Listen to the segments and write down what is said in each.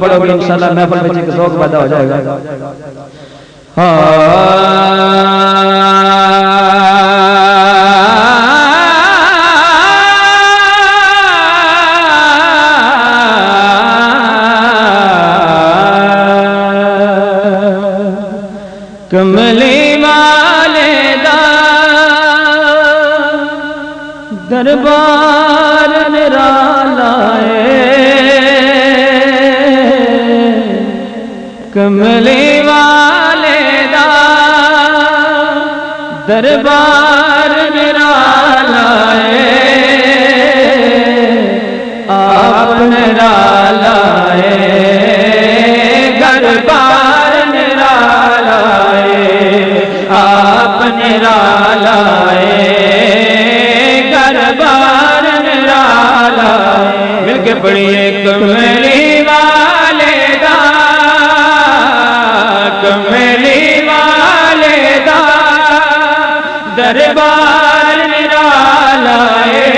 پڑھو گے انشاءاللہ محفل بچے کا ذوق پیدا ہو جائے گا. کملی والے دا دربار نرالا ہے، کملی والے دا دربار نرالا ہے، آپ نرالا ہے، دربار نرالا ہے، آپ نرالا ہے، دربار نرالا ہے. مل کے پڑھیے کملی والے دا، کملی والے دا دربار نرالا ہے،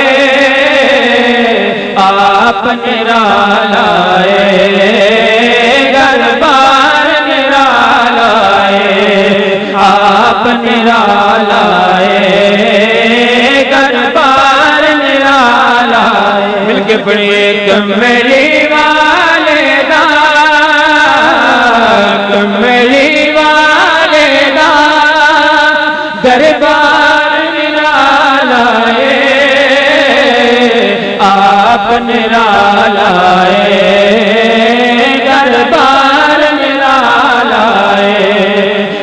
آپ نرالا ہے، دربار نرالا ہے، آپ نرالا ہے، دربار نرالا ہے. مل کے پڑھیے کملی والے دا، کملی والے دا دربار نرالا ہے، آپ نرالا ہے، دربار نرالا ہے،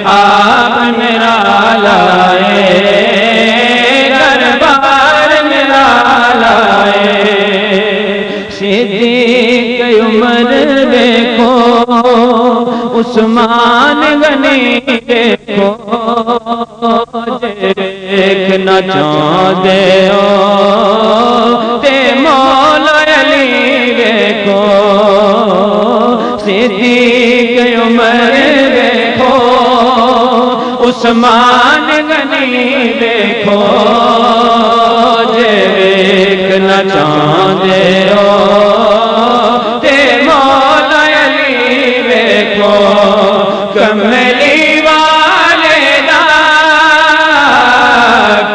آپ نرالا ہے، دربار نرالا ہے. صدیق عمر دیکھو، عثمان غنی دیکھو، دیکھنا چاہتے ہو تے مولا علی دیکھو. صدیق عمر دیکھو، عثمان غنی دیکھو، دیکھنا چاہتے ہو تے مولا علی دیکھو. کملی والے دا،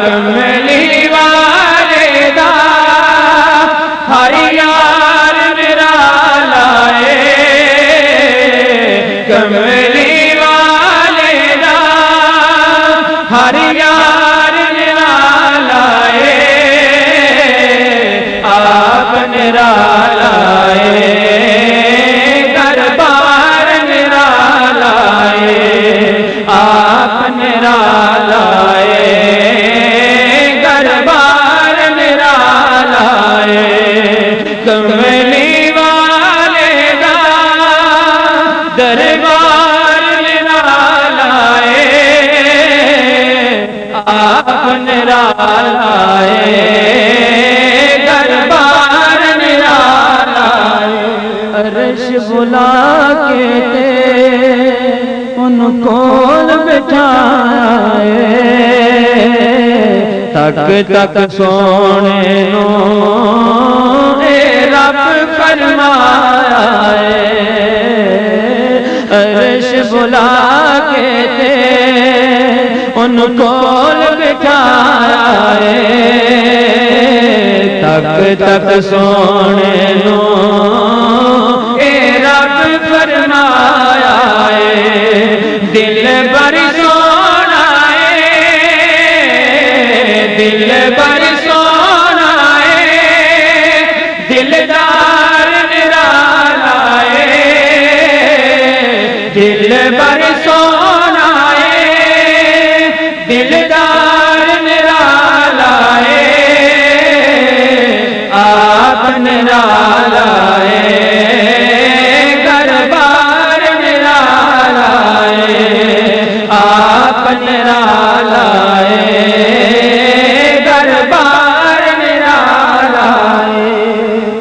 کملی والے دا ہر یار نرالا ہے، کملی والے دا ہر یار نرالا ہے، آپ نرالا ہے، دربار نرالا ہے، آپ نرالا ہے، دربار نرالا ہے. کملی والے دا دربار نرالا ہے، آپ نرالا ہے، دربار نرالا ہے. عرش بلا کے تے ان کول بٹھایا ہے، تک تک سونے نو اے رب فرمایا ہے. عرش بلا کے تے ان کول بٹھایا ہے، تک تک سونے نو اے رب فرمایا ہے. دل بر سونا ہے، دل بر سونا ہے، دلدار نرالا ہے، دل بر سونا ہے، دلدار نرالا ہے، آپ نرالا ہے، دربار نرالا ہے، آپ نرالا ہے، دربار نرالا ہے.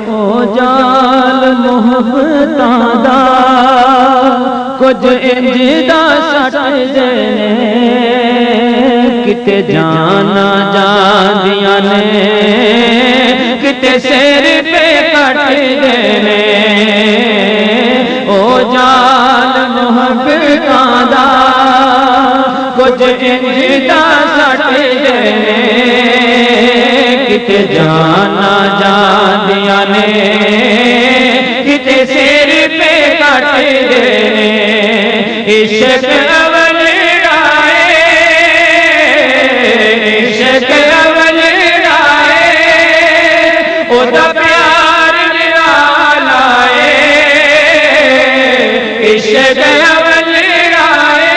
او جال محبتاں دا کچھ انج دا سٹ دینے، کتے جانا جاندیاں نے، کتے سر پہ کٹ دینے، بوجھ انجدہ سٹ دینے کتے جانا جاندیاں نے کتے سیر پہ کٹ دینے عشق اول رائے عشق اول رائے او دا پیار نرالا ہے عشق اول رائے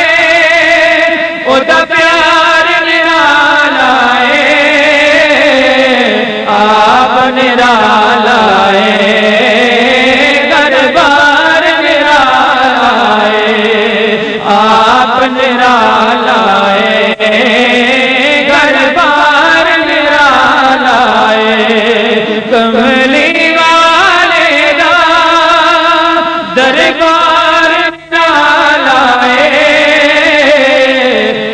او دا پیار نرالا ہے آپ نرالا ہے دربار نرالا ہے آپ نرالا ہے دربار نرالا ہے کملی والے دا دربار نرالا ہے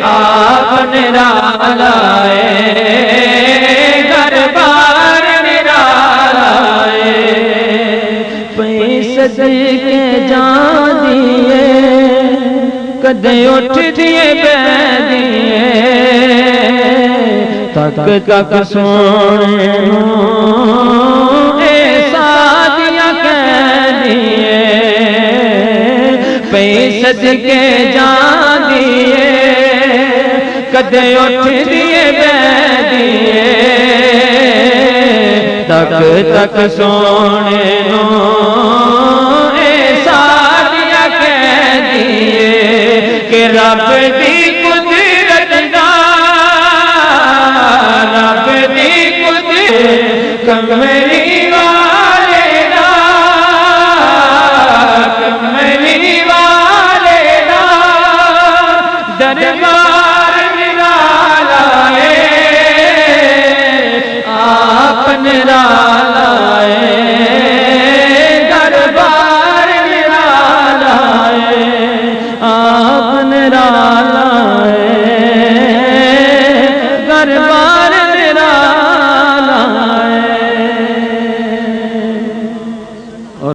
آپ نرالا ہے دربار نرالا ہے پیسے کے جان دیے کدے اٹھ دیے بہ دیے تک تک سونے ایسا دیا کہہ دیے پیسے کے جان دیے کدے اٹھ دیے بہ دیے تک تک سونے ایسا دیا کہہ دیے کہ رب دی قدرت دا رب دی قدرت کملی والے دا کملی والے دا دربار